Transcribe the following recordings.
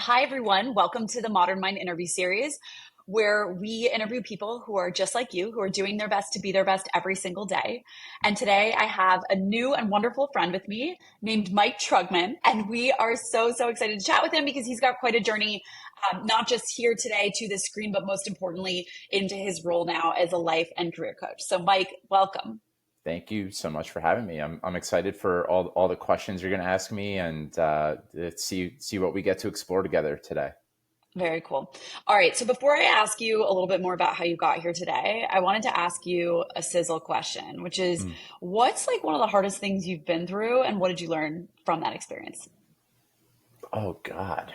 Hi, everyone. Welcome to the Modern Mind interview series, where we interview people who are just like you, who are doing their best to be their best every single day. And today I have a new and wonderful friend with me named Mike Trugman. And we are so excited to chat with him because he's got quite a journey, not just here today to the screen, but most importantly, into his role now as a life and career coach. So, Mike, welcome. Thank you so much for having me. I'm excited for all the questions you're going to ask me and let's see what we get to explore together today. Very cool. All right. So before I ask you a little bit more about how you got here today, I wanted to ask you a sizzle question, which is Mm. what's like one of the hardest things you've been through and what did you learn from that experience? Oh God,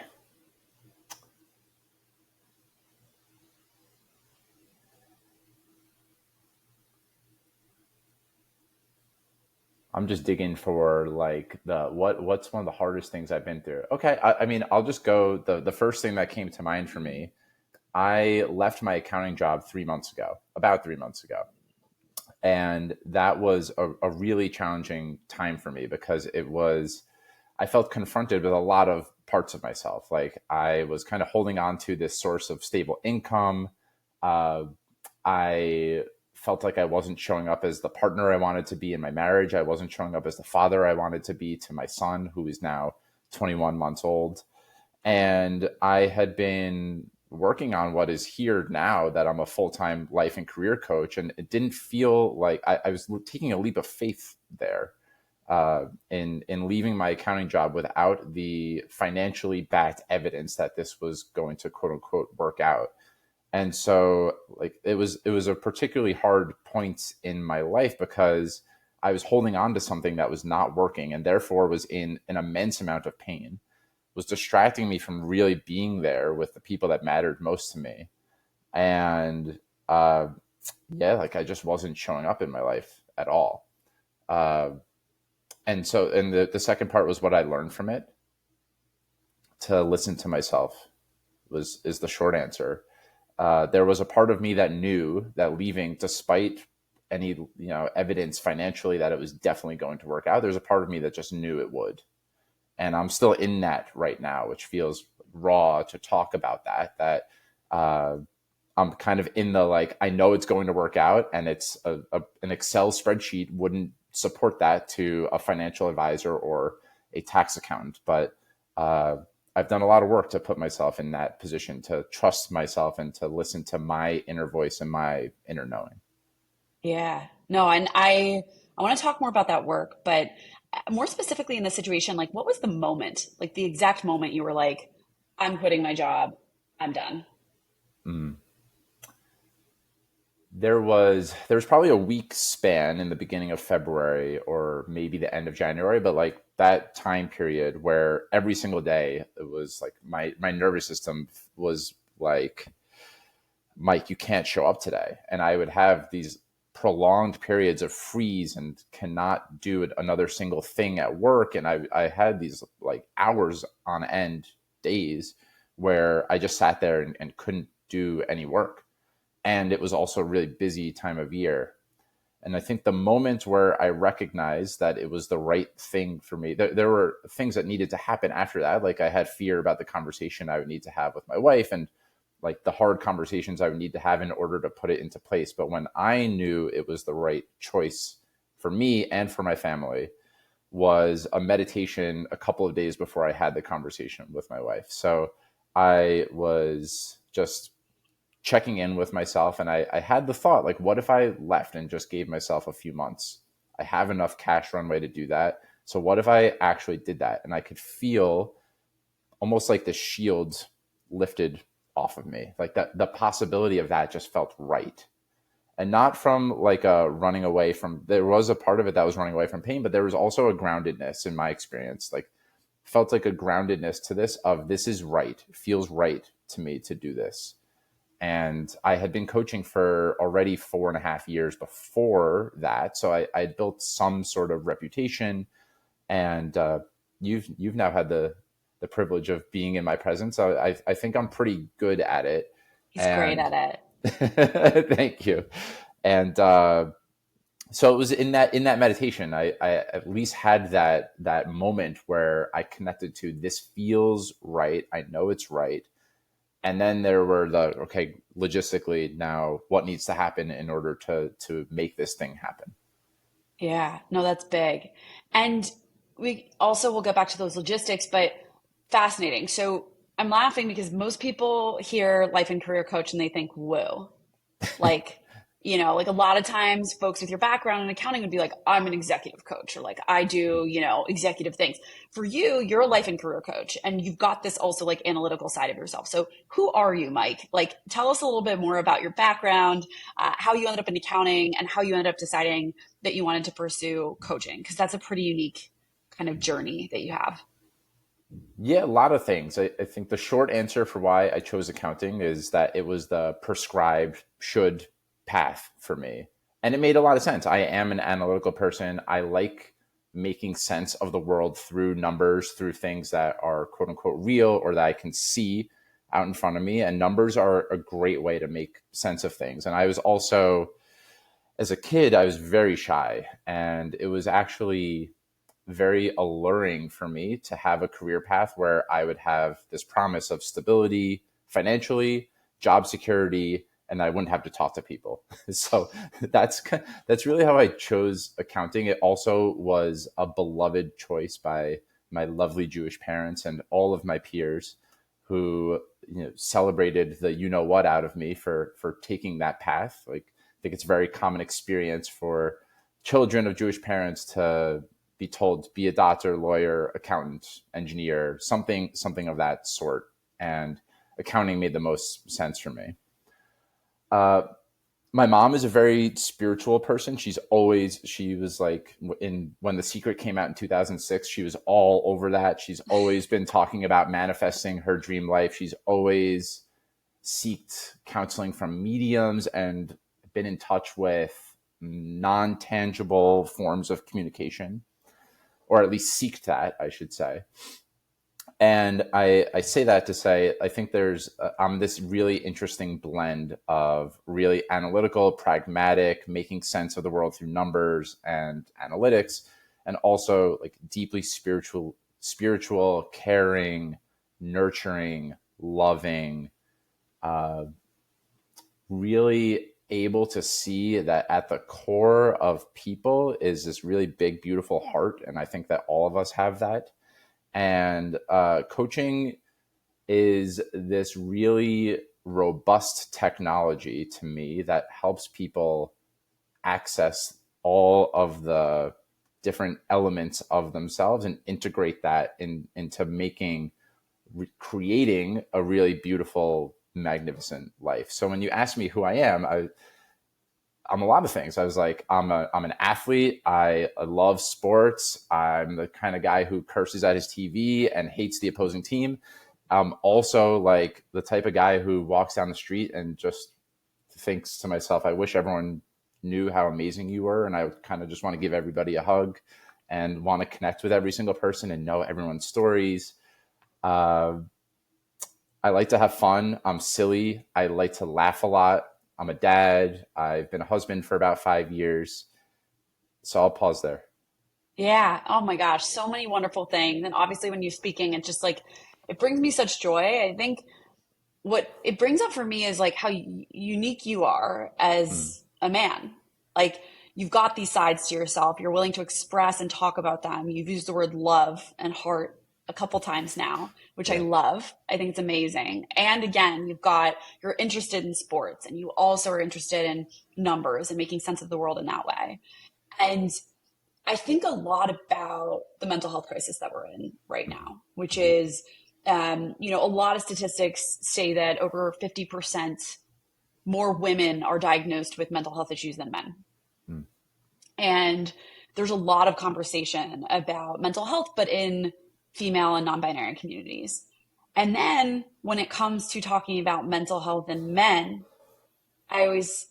I'm just digging for like what's one of the hardest things I've been through. Okay, I mean I'll just go the first thing that came to mind for me. I left my accounting job 3 months ago, about 3 months ago, and that was a really challenging time for me because I felt confronted with a lot of parts of myself. Like I was kind of holding on to this source of stable income. Uh, I felt like I wasn't showing up as the partner I wanted to be in my marriage. I wasn't showing up as the father I wanted to be to my son, who is now 21 months old. And I had been working on what is here now that I'm a full time life and career coach. And it didn't feel like I was taking a leap of faith there in leaving my accounting job without the financially backed evidence that this was going to quote unquote work out. And so like it was a particularly hard point in my life because I was holding on to something that was not working and therefore was in an immense amount of pain, was distracting me from really being there with the people that mattered most to me. And uh, yeah, like I just wasn't showing up in my life at all. Uh, and the second part was what I learned from it, to listen to myself was is the short answer. There was a part of me that knew that leaving, despite any evidence financially that it was definitely going to work out, there's a part of me that just knew it would, and I'm still in that right now, which feels raw to talk about that. uh, I'm kind of in the like, I know it's going to work out, and it's an Excel spreadsheet wouldn't support that to a financial advisor or a tax accountant. But uh, I've done a lot of work to put myself in that position, to trust myself and to listen to my inner voice and my inner knowing. Yeah. No, and I want to talk more about that work, but more specifically in the situation, like what was the moment, like the exact moment you were like, I'm quitting my job, I'm done. Mm. There was probably a week span in the beginning of February or maybe the end of January, but like that time period where every single day it was like my nervous system was like, Mike, you can't show up today. And I would have these prolonged periods of freeze and cannot do another single thing at work. And I had these like hours on end days where I just sat there and couldn't do any work. And it was also a really busy time of year. And I think the moment where I recognized that it was the right thing for me, there were things that needed to happen after that. Like I had fear about the conversation I would need to have with my wife, and like the hard conversations I would need to have in order to put it into place. But when I knew it was the right choice for me and for my family, was a meditation a couple of days before I had the conversation with my wife. So I was just checking in with myself, and I had the thought, like, what if I left and just gave myself a few months? I have enough cash runway to do that. So what if I actually did that? And I could feel almost like the shield lifted off of me. Like that, the possibility of that just felt right. And not from like a running away from, there was a part of it that was running away from pain, but there was also a groundedness in my experience. Like felt like a groundedness to this, of this is right. It feels right to me to do this. And I had been coaching for already 4.5 years before that. So I had built some sort of reputation, and you've now had the privilege of being in my presence. So I think I'm pretty good at it. He's great And at it. thank you. And So it was in that meditation, I at least had that moment where I connected to, this feels right. I know it's right. And then there were the, okay, logistically now what needs to happen in order to make this thing happen. Yeah, no, that's big. And we also will get back to those logistics, but fascinating. So I'm laughing because most people hear life and career coach and they think, whoa, like, like a lot of times folks with your background in accounting would be like, I'm an executive coach, or like I do, executive things. For you, you're a life and career coach and you've got this also like analytical side of yourself. So who are you, Mike? Like, tell us a little bit more about your background, how you ended up in accounting and how you ended up deciding that you wanted to pursue coaching, because that's a pretty unique kind of journey that you have. Yeah, a lot of things. I think the short answer for why I chose accounting is that it was the prescribed should path for me. And it made a lot of sense. I am an analytical person. I like making sense of the world through numbers, through things that are quote unquote real or that I can see out in front of me. And numbers are a great way to make sense of things. And I was also, as a kid, I was very shy. And it was actually very alluring for me to have a career path where I would have this promise of stability financially, job security, and I wouldn't have to talk to people. So that's that's really how I chose accounting. It also was a beloved choice by my lovely Jewish parents and all of my peers who celebrated the what out of me for taking that path. Like, I think it's a very common experience for children of Jewish parents to be told be a doctor, lawyer, accountant, engineer, something of that sort. And accounting made the most sense for me. Uh, my mom is a very spiritual person. She was like, in when The Secret came out in 2006, she was all over that. She's always been talking about manifesting her dream life. She's always seeked counseling from mediums and been in touch with non-tangible forms of communication, or at least seek that, I should say. And I say that to say, I think I'm this really interesting blend of really analytical, pragmatic, making sense of the world through numbers and analytics, and also like deeply spiritual, caring, nurturing, loving, uh, really able to see that at the core of people is this really big, beautiful heart. And I think that all of us have that. And coaching is this really robust technology to me that helps people access all of the different elements of themselves and integrate that into creating a really beautiful, magnificent life. So when you ask me who I am, I'm a lot of things. I was like, I'm an athlete. I love sports. I'm the kind of guy who curses at his TV and hates the opposing team. I'm also like the type of guy who walks down the street and just thinks to myself, I wish everyone knew how amazing you were. And I kind of just want to give everybody a hug and want to connect with every single person and know everyone's stories. Uh, I like to have fun. I'm silly. I like to laugh a lot. I'm a dad. I've been a husband for about 5 years. So I'll pause there. Yeah. Oh my gosh. So many wonderful things. And obviously, when you're speaking, it's just like, it brings me such joy. I think what it brings up for me is like how unique you are Mm, as a man. Like, you've got these sides to yourself. You're willing to express and talk about them. You've used the word love and heart a couple times now, which I yeah. love. I think it's amazing. And again, you're interested in sports and you also are interested in numbers and making sense of the world in that way. And I think a lot about the mental health crisis that we're in right Mm, now, which mm, is, a lot of statistics say that over 50% more women are diagnosed with mental health issues than men. mm, And there's a lot of conversation about mental health, but in female and non binary communities. And then when it comes to talking about mental health in men, I always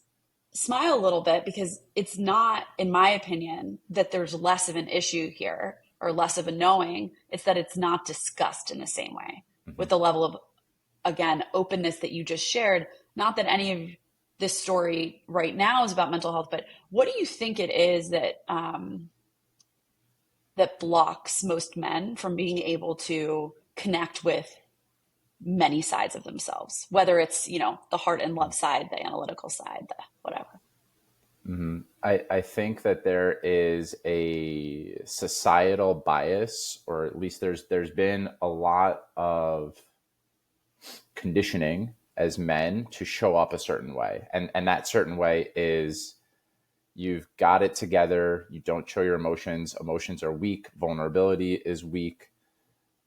smile a little bit because it's not, in my opinion, that there's less of an issue here or less of a knowing. It's that it's not discussed in the same way with mhm, the level of, again, openness that you just shared. Not that any of this story right now is about mental health, but what do you think it is that that blocks most men from being able to connect with many sides of themselves, whether it's, the heart and love side, the analytical side, the whatever. I think that there is a societal bias, or at least there's been a lot of conditioning as men to show up a certain way. And that certain way is you've got it together, you don't show your emotions, emotions are weak, vulnerability is weak.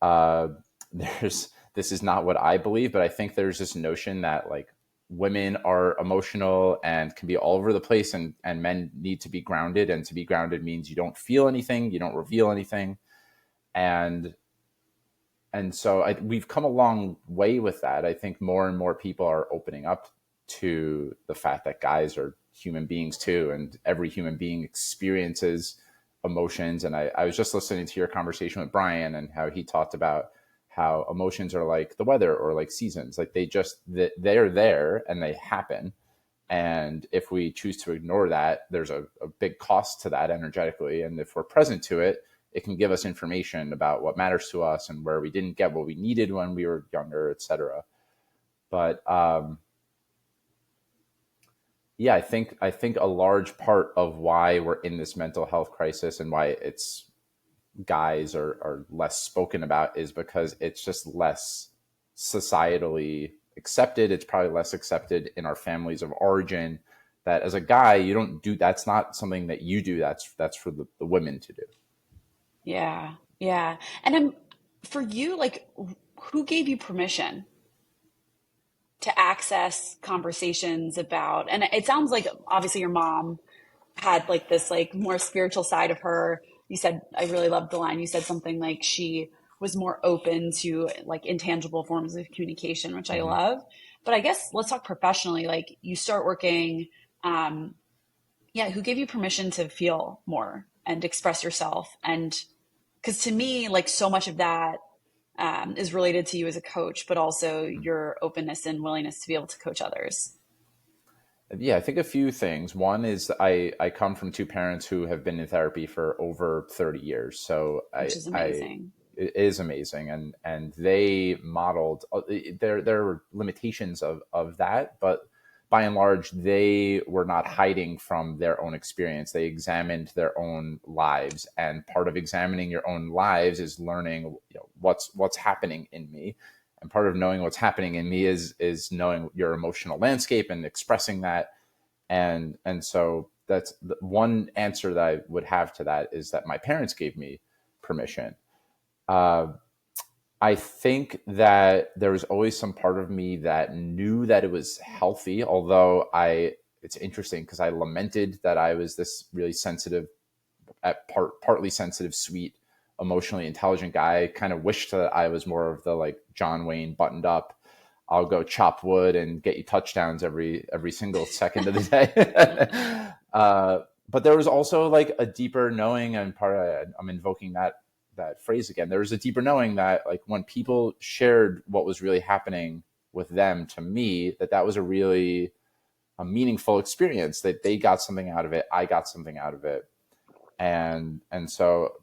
uh, there's this is not what I believe, but I think there's this notion that like women are emotional and can be all over the place, and men need to be grounded, and to be grounded means you don't feel anything, you don't reveal anything. And and so we've come a long way with that. I think more and more people are opening up to the fact that guys are human beings too, and every human being experiences emotions. And I was just listening to your conversation with Brian and how he talked about how emotions are like the weather or like seasons. Like they're there and they happen. And if we choose to ignore that, there's a big cost to that energetically. And if we're present to it, it can give us information about what matters to us and where we didn't get what we needed when we were younger, etc. But yeah, I think a large part of why we're in this mental health crisis and why it's guys are less spoken about is because it's just less societally accepted. It's probably less accepted in our families of origin, that as a guy, you don't do, that's not something that you do. That's for the women to do. Yeah, yeah. And for you, like, who gave you permission to access conversations about? And it sounds like obviously your mom had like this like more spiritual side of her. You said, I really loved the line. You said something like she was more open to like intangible forms of communication, which I Mm-hmm. love. But I guess let's talk professionally. Like you start working, um, yeah, who gave you permission to feel more and express yourself? And because to me, like so much of that is related to you as a coach, but also your openness and willingness to be able to coach others, Yeah, I think a few things. One is I come from two parents who have been in therapy for over 30 years. So which is I amazing. it is amazing, and they modeled there were limitations of that, but by and large they were not hiding from their own experience. They examined their own lives, and part of examining your own lives is learning, what's happening in me. And part of knowing what's happening in me is knowing your emotional landscape and expressing that. And so that's the one answer that I would have to that, is that my parents gave me permission. uh, I think that there was always some part of me that knew that it was healthy, although it's interesting because I lamented that I was this really sensitive, partly sensitive, sweet, emotionally intelligent guy. I kind of wished that I was more of the like John Wayne, buttoned up, I'll go chop wood and get you touchdowns every single second of the day. But there was also like a deeper knowing, and I'm invoking that phrase again. There was a deeper knowing that like when people shared what was really happening with them to me, that was a really a meaningful experience. That they got something out of it, I got something out of it. And so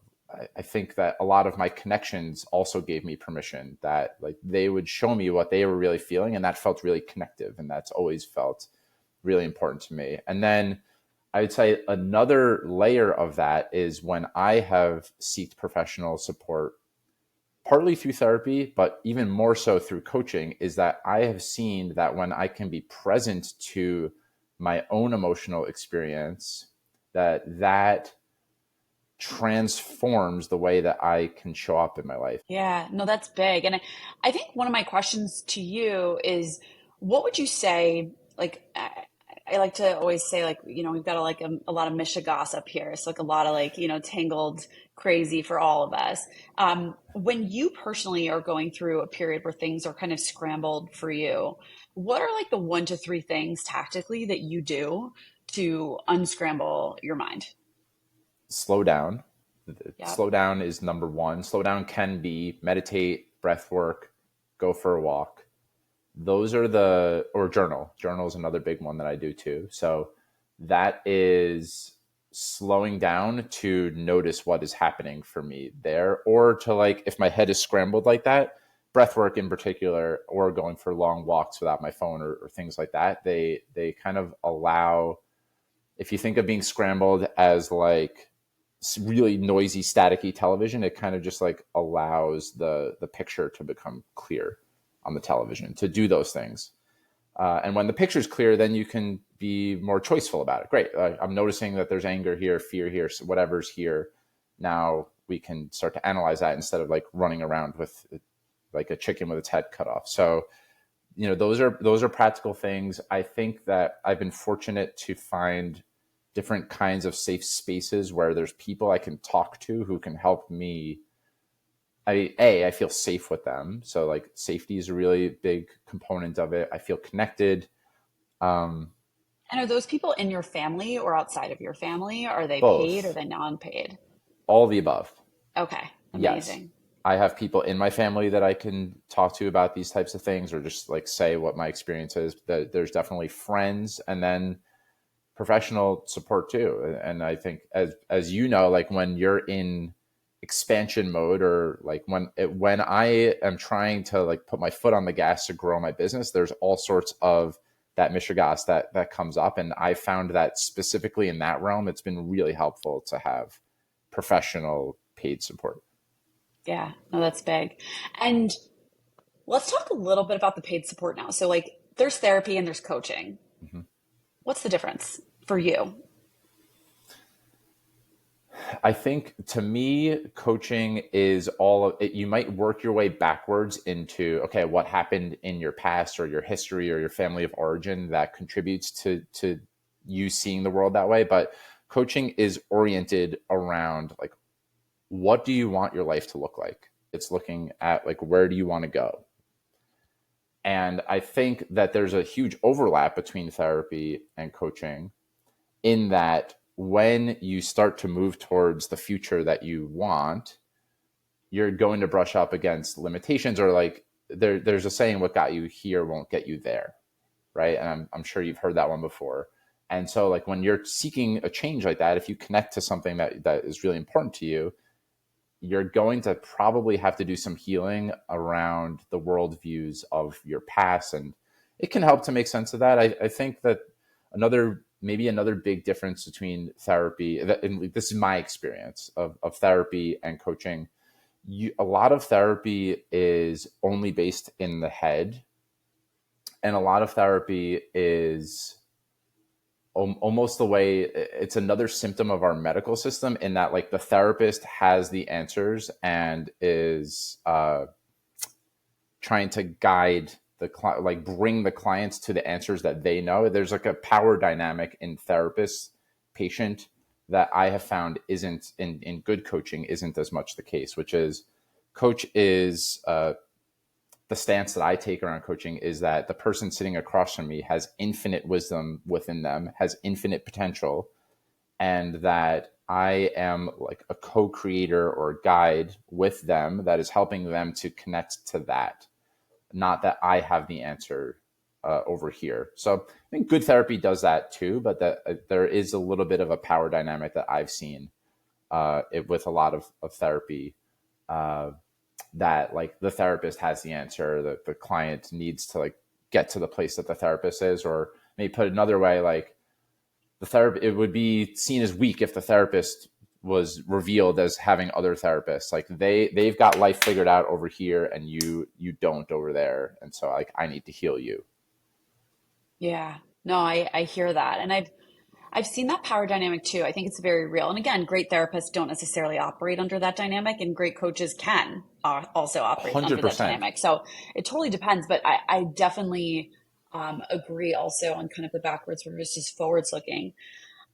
I think that a lot of my connections also gave me permission, that like they would show me what they were really feeling, and that felt really connective, and that's always felt really important to me. And then I would say another layer of that is when I have sought professional support, partly through therapy, but even more so through coaching, is that I have seen that when I can be present to my own emotional experience, that transforms the way that I can show up in my life. Yeah, no, that's big. And I think one of my questions to you is, what would you say? Like, I like to always say, like, we've got a lot of Misha gossip here. So, like, a lot of like, tangled crazy for all of us. When you personally are going through a period where things are kind of scrambled for you, what are like the 1 to 3 things tactically that you do to unscramble your mind? Slow down. Yep. Slow down is number one. Slow down can be meditate, breath work, go for a walk. Those are the, or journal is another big one that I do too. So that is slowing down to notice what is happening for me there, or to like, if my head is scrambled like that, breath work in particular, or going for long walks without my phone, or things like that, they kind of allow, if you think of being scrambled as like really noisy, staticky television, it kind of just like allows the picture to become clear on the television to do those things. And when the picture's clear, then you can be more choiceful about it. Great. I'm noticing that there's anger here, fear here, so whatever's here. Now we can start to analyze that instead of like running around with like a chicken with its head cut off. So, those are practical things. I think that I've been fortunate to find different kinds of safe spaces where there's people I can talk to who can help me. I feel safe with them. So like safety is a really big component of it. I feel connected. Um, And are those people in your family or outside of your family? Are they paid or are Both, they non-paid? all the above. Okay, Yes. amazing. I have people in my family that I can talk to about these types of things, or just like say what my experience is. That there's definitely friends, and then professional support too. And I think, as you know, like when you're in expansion mode, or like when I am trying to like put my foot on the gas to grow my business, there's all sorts of that mishigas that comes up. And I found that specifically in that realm, it's been really helpful to have professional paid support. Yeah, no, that's big. And let's talk a little bit about the paid support now. So, like, there's therapy and there's coaching. Mm-hmm. What's the difference for you? I think, to me, coaching is all of it. You might work your way backwards into, okay, what happened in your past or your history or your family of origin that contributes to you seeing the world that way. But coaching is oriented around like, what do you want your life to look like? It's looking at like, where do you want to go? And I think that there's a huge overlap between therapy and coaching, in that when you start to move towards the future that you want, you're going to brush up against limitations, or like there's a saying, what got you here won't get you there. Right. And I'm sure you've heard that one before. And so like when you're seeking a change like that, if you connect to something that is really important to you, you're going to probably have to do some healing around the worldviews of your past. And it can help to make sense of that. I think that maybe another big difference between therapy, and this is my experience of therapy and coaching. A lot of therapy is only based in the head, and a lot of therapy is almost the way it's another symptom of our medical system, in that like the therapist has the answers and is trying to guide like bring the clients to the answers that they know. There's like a power dynamic in therapist patient that I have found isn't in good coaching, isn't as much the case, which is coach is the stance that I take around coaching is that the person sitting across from me has infinite wisdom within them, has infinite potential, and that I am like a co-creator or guide with them that is helping them to connect to that, not that I have the answer over here. So I think good therapy does that too, but that there is a little bit of a power dynamic that I've seen with a lot of therapy, uh, that like the therapist has the answer, that the client needs to like get to the place that the therapist is. Or maybe put another way, like it would be seen as weak if the therapist was revealed as having other therapists, like they've got life figured out over here and you don't over there, and so like I need to heal you. Yeah, no, I hear that. And I've seen that power dynamic too. I think it's very real. And again, great therapists don't necessarily operate under that dynamic, and great coaches can also operate under that 100%. dynamic. So it totally depends. But I definitely agree also on kind of the backwards versus forwards looking.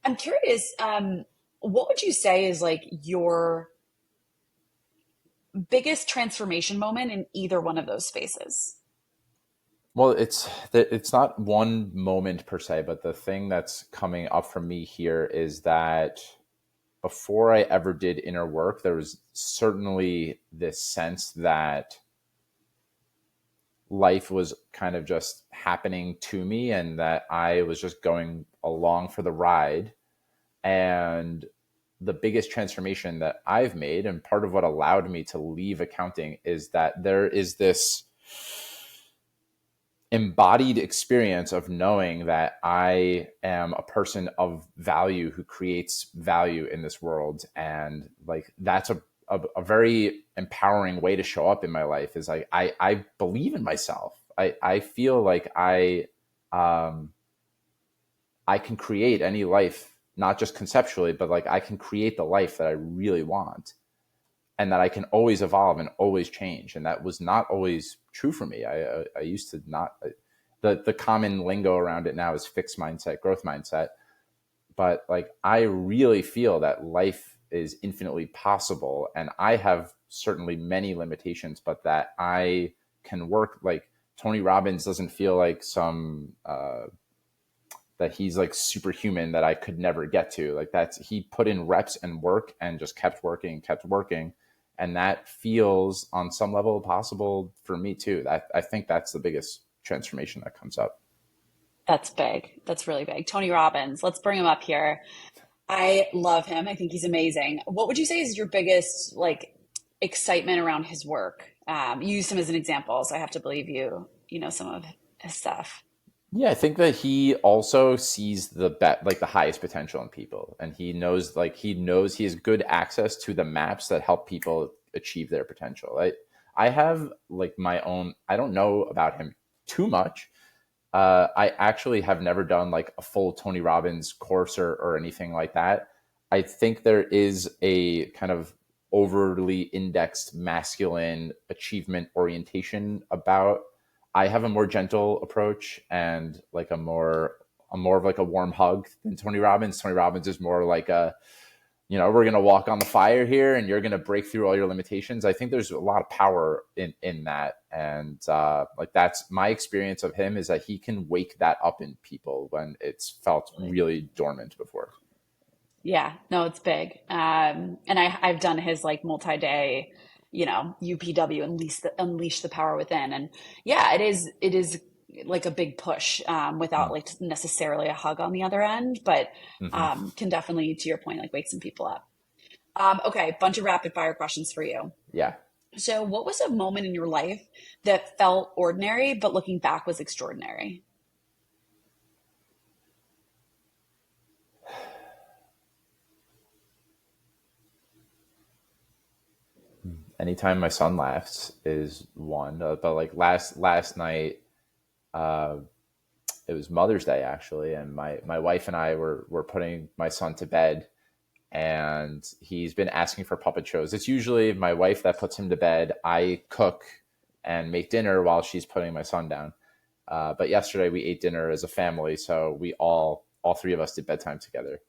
I'm curious, what would you say is like your biggest transformation moment in either one of those spaces? Well, it's not one moment per se, but the thing that's coming up for me here is that before I ever did inner work, there was certainly this sense that life was kind of just happening to me and that I was just going along for the ride. And the biggest transformation that I've made, and part of what allowed me to leave accounting, is that there is this embodied experience of knowing that I am a person of value who creates value in this world. And like, that's a very empowering way to show up in my life, is like, I believe in myself. I feel like um, I can create any life, not just conceptually, but like I can create the life that I really want, and that I can always evolve and always change. And that was not always true for me. I used to not, the common lingo around it now is fixed mindset, growth mindset. But like, I really feel that life is infinitely possible, and I have certainly many limitations, but that I can work. Like, Tony Robbins doesn't feel like some, that he's like superhuman that I could never get to. Like, that's, he put in reps and work and just kept working, kept working. And that feels on some level possible for me too. That, I think that's the biggest transformation that comes up. That's big. That's really big. Tony Robbins, let's bring him up here. I love him. I think he's amazing. What would you say is your biggest like excitement around his work? You used him as an example, so I have to believe you. You know some of his stuff. Yeah, I think that he also sees like the highest potential in people, and he knows, like, he knows he has good access to the maps that help people achieve their potential. I have like my own. I don't know about him too much. I actually have never done like a full Tony Robbins course or anything like that. I think there is a kind of overly indexed masculine achievement orientation about. I have a more gentle approach and like a more of like a warm hug than Tony Robbins. Tony Robbins is more like a, we're going to walk on the fire here and you're going to break through all your limitations. I think there's a lot of power in that. And like, that's my experience of him, is that he can wake that up in people when it's felt really dormant before. Yeah, no, it's big. And I've done his like multi-day, UPW, unleash the power within. And yeah, it is like a big push, without Mm. like necessarily a hug on the other end, but Hmm. can definitely, to your point, like wake some people up. Okay, bunch of rapid fire questions for you. Yeah. So, what was a moment in your life that felt ordinary, but looking back was extraordinary? Anytime my son laughs is one. But like last night, uh, it was Mother's Day actually, and my wife and I were putting my son to bed, and he's been asking for puppet shows. It's usually my wife that puts him to bed. I cook and make dinner while she's putting my son down. But yesterday we ate dinner as a family, so we all three of us did bedtime together.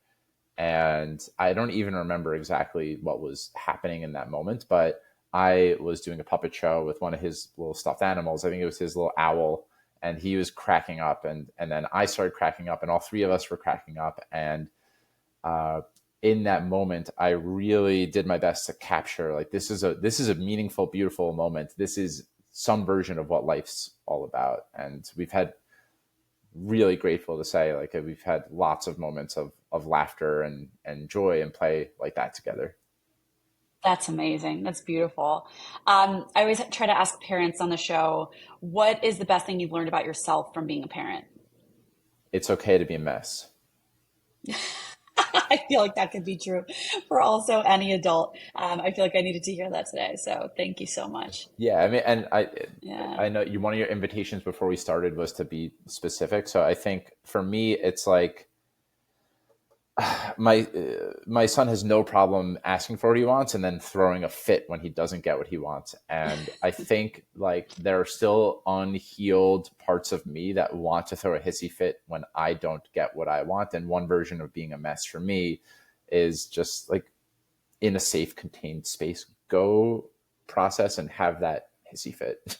And I don't even remember exactly what was happening in that moment, but I was doing a puppet show with one of his little stuffed animals. I think it was his little owl, and he was cracking up, and then I started cracking up, and all three of us were cracking up. And uh, in that moment, I really did my best to capture, like, this is a meaningful, beautiful moment. This is some version of what life's all about. And we've had, really grateful to say, like, we've had lots of moments of laughter and joy and play like that together. That's amazing. That's beautiful. I always try to ask parents on the show, what is the best thing you've learned about yourself from being a parent? It's okay to be a mess. I feel like that could be true for also any adult. I feel like I needed to hear that today. So thank you so much. Yeah, I mean, and Yeah. I know you, one of your invitations before we started was to be specific. So I think for me, it's like, my son has no problem asking for what he wants and then throwing a fit when he doesn't get what he wants. And I think, like, there are still unhealed parts of me that want to throw a hissy fit when I don't get what I want. And one version of being a mess for me is just like, in a safe, contained space, go process and have that hissy fit.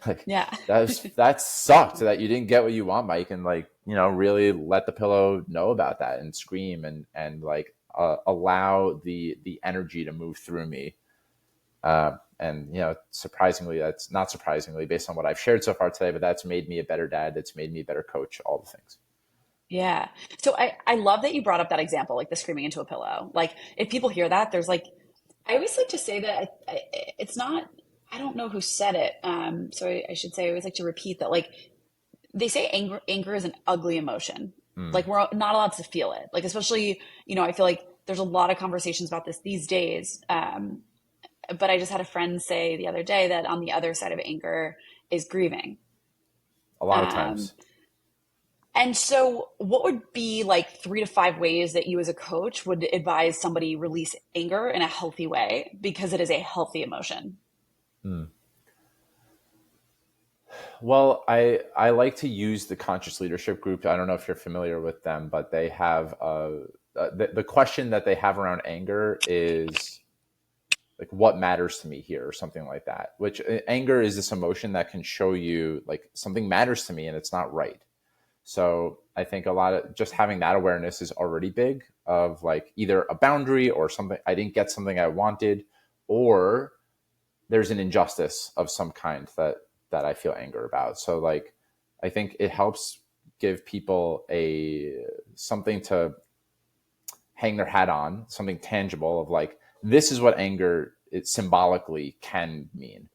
Like, Yeah. that sucked that you didn't get what you want, Mike, and, like, really let the pillow know about that and scream and like, allow the energy to move through me. And, surprisingly, that's not surprisingly based on what I've shared so far today, but that's made me a better dad. That's made me a better coach, all the things. Yeah. So I love that you brought up that example, like the screaming into a pillow. Like if people hear that, there's like, I always like to say that it's not, I don't know who said it. So I should say, I always like to repeat that, like they say anger is an ugly emotion. Mm, Like we're not allowed to feel it. Like, especially, I feel like there's a lot of conversations about this these days. But I just had a friend say the other day that on the other side of anger is grieving. a lot of Um, times. And so, what would be like 3 to 5 ways that you, as a coach, would advise somebody release anger in a healthy way because it is a healthy emotion? Mm. Well, I like to use the conscious leadership group. I don't know if you're familiar with them, but they have the question that they have around anger is like, what matters to me here, or something like that. Which anger is this emotion that can show you like something matters to me and it's not right. So I think a lot of just having that awareness is already big, of like either a boundary or something, I didn't get something I wanted, or there's an injustice of some kind that I feel anger about. So like I think it helps give people a something to hang their hat on, something tangible of like, this is what anger it symbolically can mean.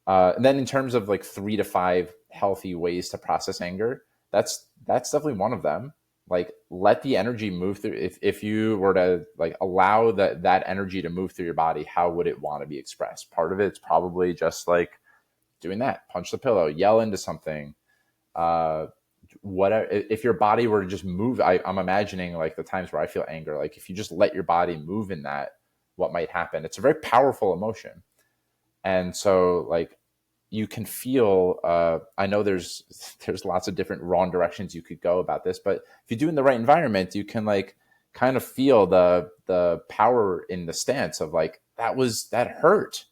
And then in terms of like 3 to 5 healthy ways to process anger, that's definitely one of them. Like let the energy move through. If you were to like allow that energy to move through your body, how would it want to be expressed? Part of it's probably just like doing that, punch the pillow, yell into something. Uh, whatever. If your body were to just move, I'm imagining like the times where I feel anger. Like if you just let your body move in that, what might happen? It's a very powerful emotion, and so like you can feel I know there's lots of different wrong directions you could go about this, but if you do in the right environment, you can like kind of feel the power in the stance of like, that hurt,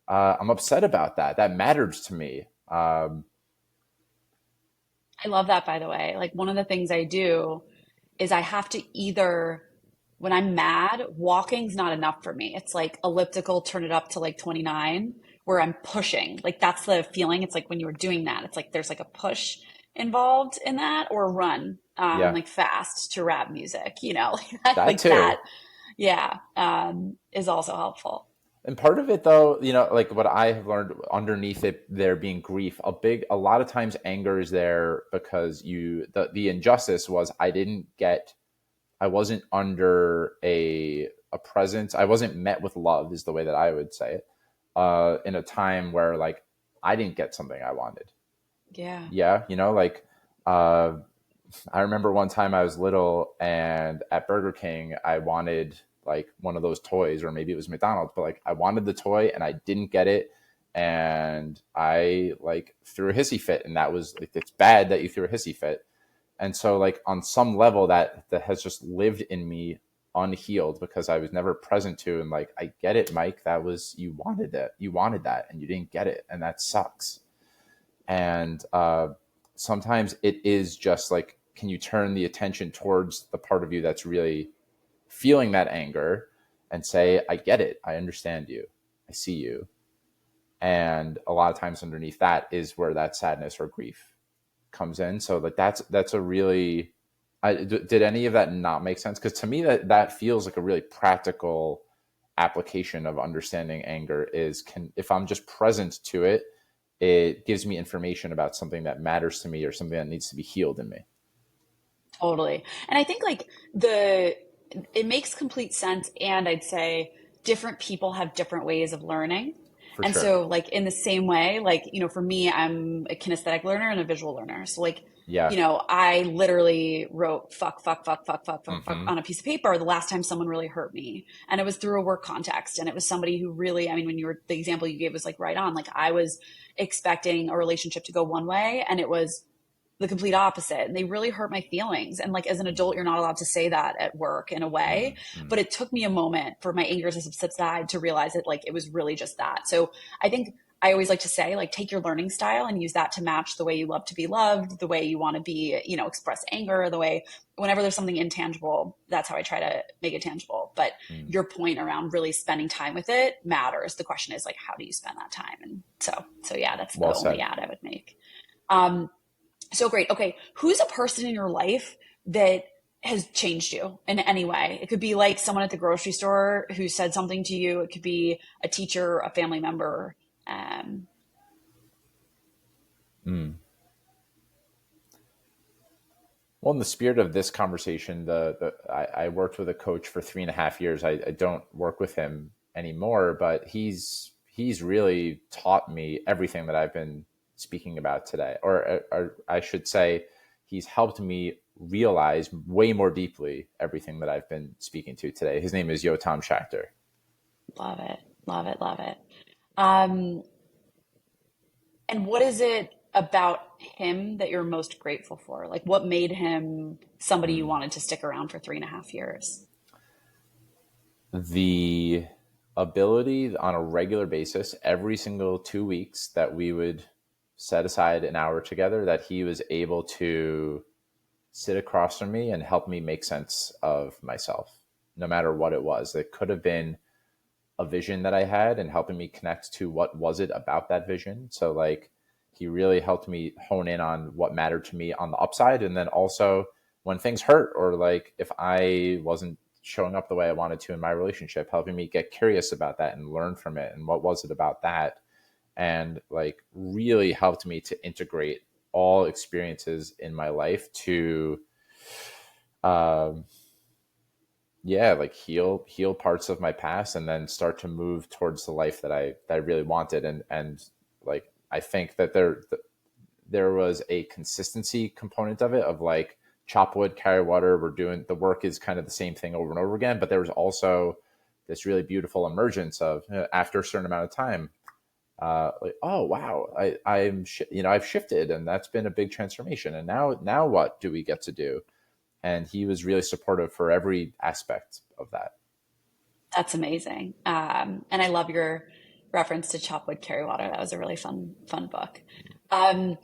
I'm upset about that matters to me. I love that, by the way. Like, one of the things I do is I have to either, when I'm mad, walking's not enough for me. It's like elliptical, turn it up to like 29, where I'm pushing. Like, that's the feeling. It's like when you were doing that, it's like there's like a push involved in that, or run, Yeah, like fast to rap music, like, that like that. too. Yeah, is also helpful. And part of it though, like what I have learned underneath it there being grief, a lot of times anger is there because the injustice was I wasn't under a presence. I wasn't met with love is the way that I would say it. In a time where like I didn't get something I wanted. Yeah. Yeah, like uh I remember one time I was little and at Burger King, I wanted like one of those toys, or maybe it was McDonald's, but like I wanted the toy and I didn't get it. And I like threw a hissy fit. And that was like, it's bad that you threw a hissy fit. And so like on some level that has just lived in me unhealed because I was never present to. And like, I get it, Mike, you wanted that and you didn't get it. And that sucks. And sometimes it is just like, can you turn the attention towards the part of you that's really feeling that anger and say, I get it, I understand you, I see you. And a lot of times underneath that is where that sadness or grief comes in. So like that's a really did any of that not make sense? Because to me that feels like a really practical application of understanding anger is, can if I'm just present to it, it gives me information about something that matters to me or something that needs to be healed in me. Totally. And I think like it makes complete sense. And I'd say different people have different ways of learning. For And sure. so like in the same way, like, for me, I'm a kinesthetic learner and a visual learner. So like, Yeah. I literally wrote fuck, fuck, fuck, fuck, fuck, fuck, fuck Hmm. on a piece of paper the last time someone really hurt me. And it was through a work context. And it was somebody who really, I mean, the example you gave was like right on. Like I was expecting a relationship to go one way and it was the complete opposite, and they really hurt my feelings. And like as an adult, you're not allowed to say that at work in a way, Hmm. but it took me a moment for my anger to subside to realize that like it was really just that. So I think I always like to say, like, take your learning style and use that to match the way you love to be loved, the way you want to be, express anger, the way, whenever there's something intangible, that's how I try to make it tangible. But Mm. your point around really spending time with it matters. The question is, like, how do you spend that time? And so yeah, that's Well the only said. ad I would make. Um, so great. Okay. Who's a person in your life that has changed you in any way? It could be like someone at the grocery store who said something to you. It could be a teacher, a family member. Um, Mm. Well, in the spirit of this conversation, I worked with a coach for 3.5 years. I don't work with him anymore, but he's really taught me everything that I've been speaking about today, or I should say, he's helped me realize way more deeply everything that I've been speaking to today. His name is Yotam Shachter. Love it. Love it. Love it. Um, and what is it about him that you're most grateful for? Like, what made him somebody you Mm. wanted to stick around for 3.5 years? The ability on a regular basis, every single 2 weeks, that we would set aside an hour together, that he was able to sit across from me and help me make sense of myself, no matter what it was. It could have been a vision that I had and helping me connect to what was it about that vision. So like he really helped me hone in on what mattered to me on the upside. And then also when things hurt, or like if I wasn't showing up the way I wanted to in my relationship, helping me get curious about that and learn from it. And what was it about that? And like really helped me to integrate all experiences in my life to um, yeah, like heal parts of my past and then start to move towards the life that I really wanted. And like I think that there was a consistency component of it, of like chop wood, carry water. We're doing the work is kind of the same thing over and over again, but there was also this really beautiful emergence of after a certain amount of time, like, oh wow, I've shifted, and that's been a big transformation. And now what do we get to do? And he was really supportive for every aspect of that. That's amazing. And I love your reference to Chop Wood, Carry Water. That was a really fun book. Um,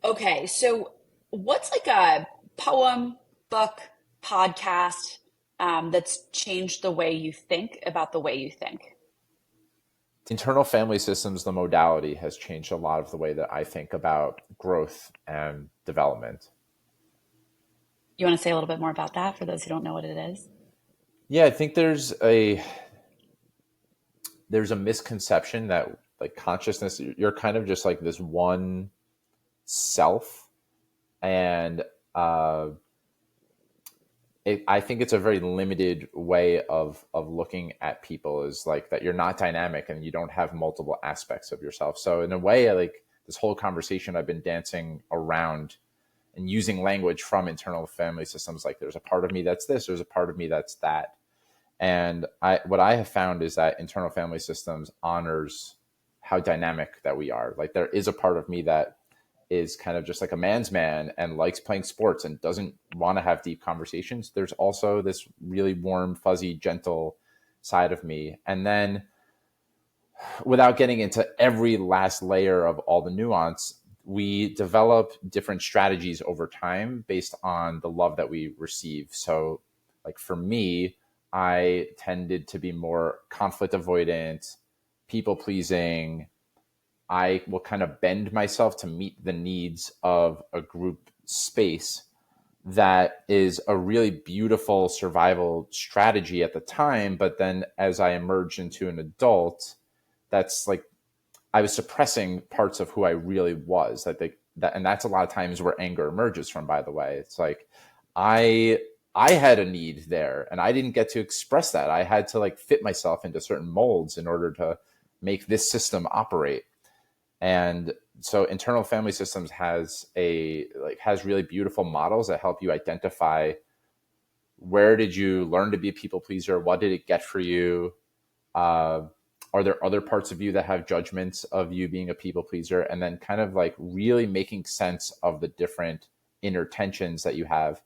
okay, so what's like a poem, book, podcast that's changed the way you think about the way you think? Internal family systems, the modality, has changed a lot of the way that I think about growth and development. You want to say a little bit more about that for those who don't know what it is? Yeah, I think there's a misconception that like consciousness, you're kind of just like this one self, and uh, I think it's a very limited way of looking at people, is like that you're not dynamic and you don't have multiple aspects of yourself. So in a way, like this whole conversation, I've been dancing around and using language from internal family systems. Like there's a part of me that's this, there's a part of me that's that. And what I have found is that internal family systems honors how dynamic that we are. Like there is a part of me that is kind of just like a man's man and likes playing sports and doesn't want to have deep conversations. There's also this really warm, fuzzy, gentle side of me. And then without getting into every last layer of all the nuance, we develop different strategies over time based on the love that we receive. So, like for me, I tended to be more conflict avoidant, people pleasing. I will kind of bend myself to meet the needs of a group space. That is a really beautiful survival strategy at the time. But then as I emerged into an adult, that's like I was suppressing parts of who I really was. And that's a lot of times where anger emerges from. By the way, it's like I I had a need there, and I didn't get to express that. I had to like fit myself into certain molds in order to make this system operate. And so, internal family systems has really beautiful models that help you identify where did you learn to be a people pleaser, what did it get for you, uh, are there other parts of you that have judgments of you being a people pleaser, and then kind of like really making sense of the different inner tensions that you have,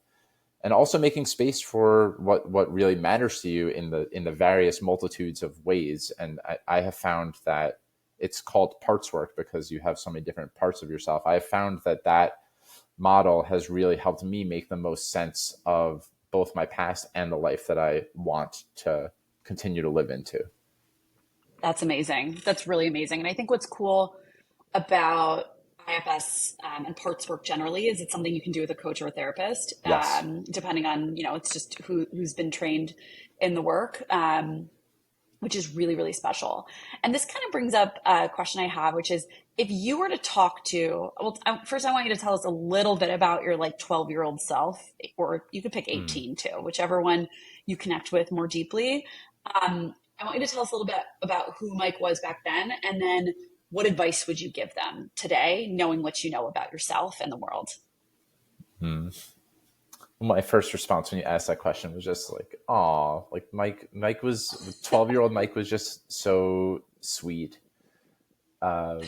and also making space for what really matters to you in the various multitudes of ways. And I have found that it's called parts work because you have so many different parts of yourself. I found that that model has really helped me make the most sense of both my past and the life that I want to continue to live into. That's amazing. That's really amazing. And I think what's cool about IFS and parts work generally is it's something you can do with a coach or a therapist, Yes. depending on, it's just who's been trained in the work, which is really, really special. And this kind of brings up a question I have, which is if you were to talk to, well, first I want you to tell us a little bit about your like 12-year-old self, or you could pick Mm. 18 too, whichever one you connect with more deeply. I want you to tell us a little bit about who Mike was back then, and then what advice would you give them today, knowing what you know about yourself and the world? Mm. My first response when you asked that question was just like, "Oh, like Mike was 12-year-old Mike was just so sweet. Uh,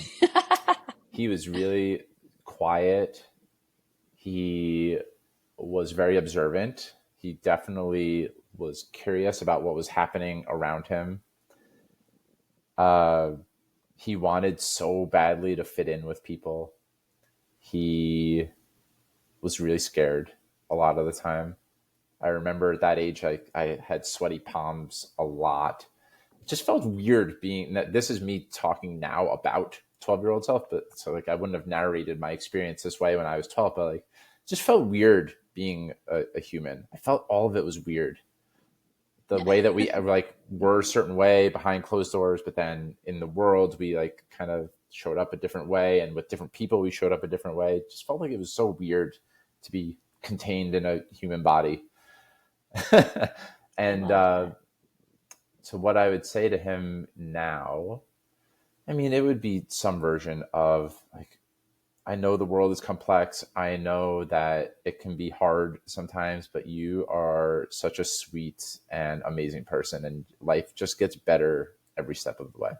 he was really quiet. He was very observant. He definitely was curious about what was happening around him. Uh, he wanted so badly to fit in with people. He was really scared a lot of the time. I remember at that age, I had sweaty palms a lot. It just felt weird being that this is me talking now about 12-year-old self, but so like I wouldn't have narrated my experience this way when I was 12, but like it just felt weird being a human. I felt all of it was weird. The way that we like were a certain way behind closed doors, but then in the world we like kind of showed up a different way, and with different people we showed up a different way. It just felt like it was so weird to be contained in a human body. I And love that. so what I would say to him now, I mean, it would be some version of like, I know the world is complex. I know that it can be hard sometimes, but you are such a sweet and amazing person, and life just gets better every step of the way.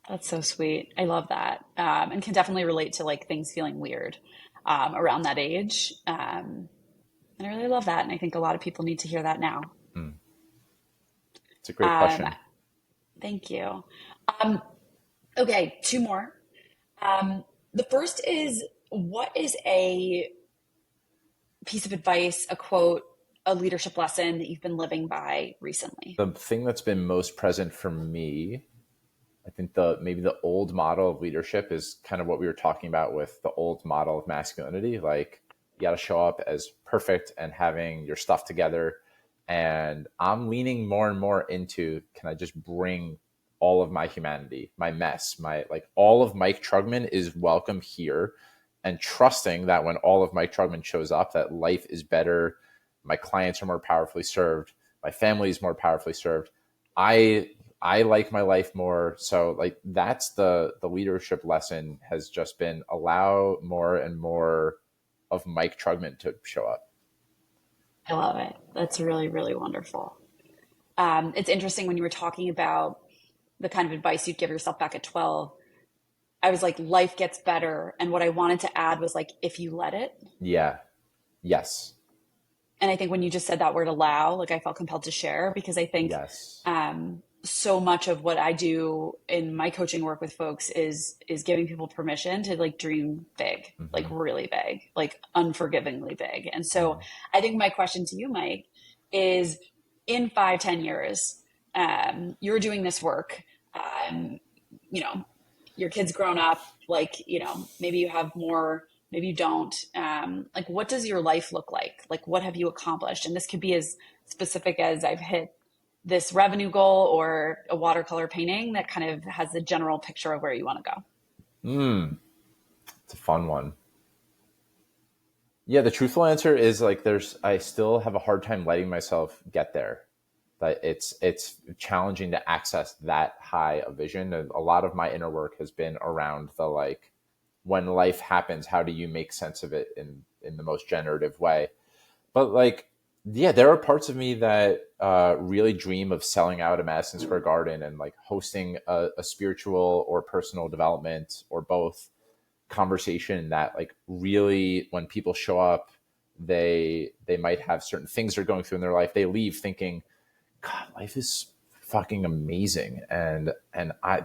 That's so sweet. I love that. And can definitely relate to like things feeling weird around that age. And I really love that. And I think a lot of people need to hear that now. Hmm. It's a great Um, question. thank you. Um, okay, two more. The first is what is a piece of advice, a quote, a leadership lesson that you've been living by recently? The thing that's been most present for me, I think the maybe the old model of leadership is kind of what we were talking about with the old model of masculinity. Like you got to show up as perfect and having your stuff together. And I'm leaning more and more into, can I just bring all of my humanity, my mess, my like all of Mike Trugman is welcome here, and trusting that when all of Mike Trugman shows up, that life is better, my clients are more powerfully served, my family is more powerfully served. I I like my life more. So like that's the leadership lesson has just been allow more and more of Mike Trugman to show up. I love it. That's really, really wonderful. It's interesting when you were talking about the kind of advice you'd give yourself back at 12. I was like, life gets better. And what I wanted to add was like, if you let it. Yeah. Yes. And I think when you just said that word allow, like I felt compelled to share because I think Yes. so much of what I do in my coaching work with folks is giving people permission to like dream big, like Mm-hmm. really big, like unforgivingly big. And so Mm-hmm. I think my question to you, Mike, is in 5, 10 years, you're doing this work. Um, you know, your kid's grown up, like, maybe you have more, maybe you don't. Like, what does your life look like? Like, what have you accomplished? And this could be as specific as I've hit this revenue goal or a watercolor painting that kind of has the general picture of where you want to go. Mm. It's a fun one. Yeah, the truthful answer is like I still have a hard time letting myself get there. That it's challenging to access that high a vision. And a lot of my inner work has been around the like when life happens, how do you make sense of it in the most generative way? But like, yeah, there are parts of me that really dream of selling out a Madison Square Garden and like hosting a spiritual or personal development or both conversation that like really when people show up, they might have certain things they're going through in their life. They leave thinking, God, life is fucking amazing. And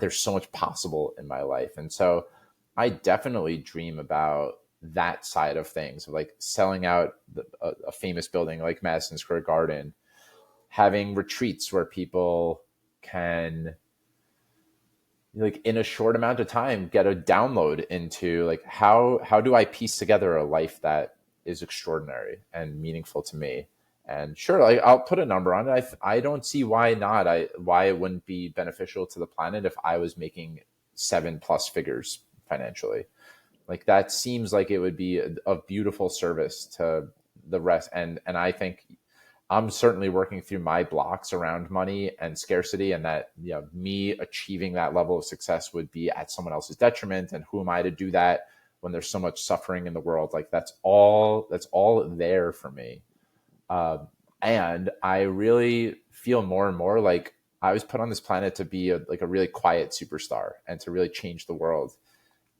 there's so much possible in my life. And so I definitely dream about that side of things, like selling out a famous building like Madison Square Garden, having retreats where people can, like, in a short amount of time, get a download into, like, how do I piece together a life that is extraordinary and meaningful to me. And sure, like, I'll put a number on it. I don't see why not. Why it wouldn't be beneficial to the planet if I was making 7+ figures financially. Like, that seems like it would be a beautiful service to the rest. And I think I'm certainly working through my blocks around money and scarcity, and that, me achieving that level of success would be at someone else's detriment. And who am I to do that when there's so much suffering in the world? Like, that's all there for me. And I really feel more and more like I was put on this planet to be like a really quiet superstar and to really change the world.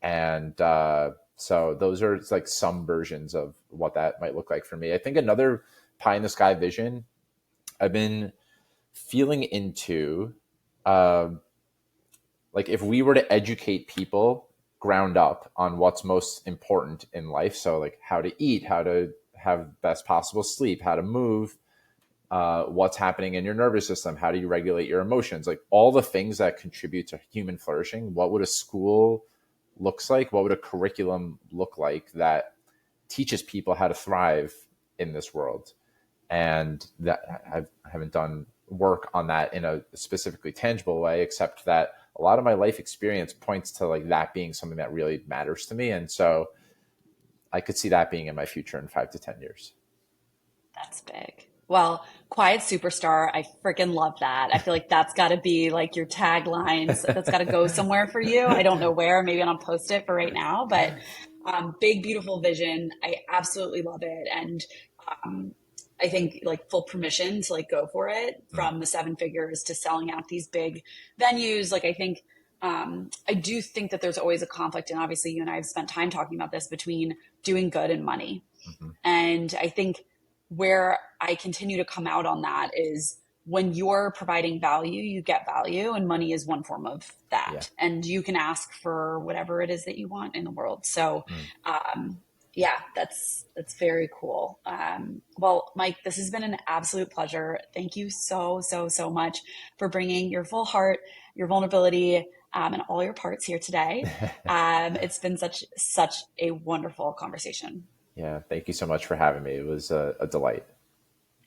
And so those are like some versions of what that might look like for me. I think another pie in the sky vision I've been feeling into, um, like, if we were to educate people ground up on what's most important in life, so like how to eat, how to have best possible sleep, how to move, what's happening in your nervous system, how do you regulate your emotions, like all the things that contribute to human flourishing. What would a school looks like? What would a curriculum look like that teaches people how to thrive in this world? And that I haven't done work on that in a specifically tangible way, except that a lot of my life experience points to like that being something that really matters to me. And so I could see that being in my future in 5 to 10 years. That's big. Well, quiet superstar, I freaking love that. I feel like that's got to be like your tagline. So that's got to go somewhere for you. I don't know where. Maybe I'll post it for right now, but big, beautiful vision. I absolutely love it. And um, I think like full permission to like go for it, Mm, from the seven figures to selling out these big venues. Like, I think I do think that there's always a conflict. And obviously, you and I have spent time talking about this, between doing good and money. mhm. And I think where I continue to come out on that is, when you're providing value, you get value, and money is one form of Yeah. that. And you can ask for whatever it is that you want in the world. So, Mm. yeah, that's very cool. Well, Mike, this has been an absolute pleasure. Thank you so, so, so much for bringing your full heart, your vulnerability, and all your parts here today. It's been such a wonderful conversation. Yeah. Thank you so much for having me. It was a delight.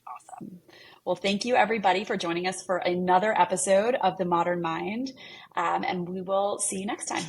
Awesome. Well, thank you everybody for joining us for another episode of The Modern Mind. And we will see you next time.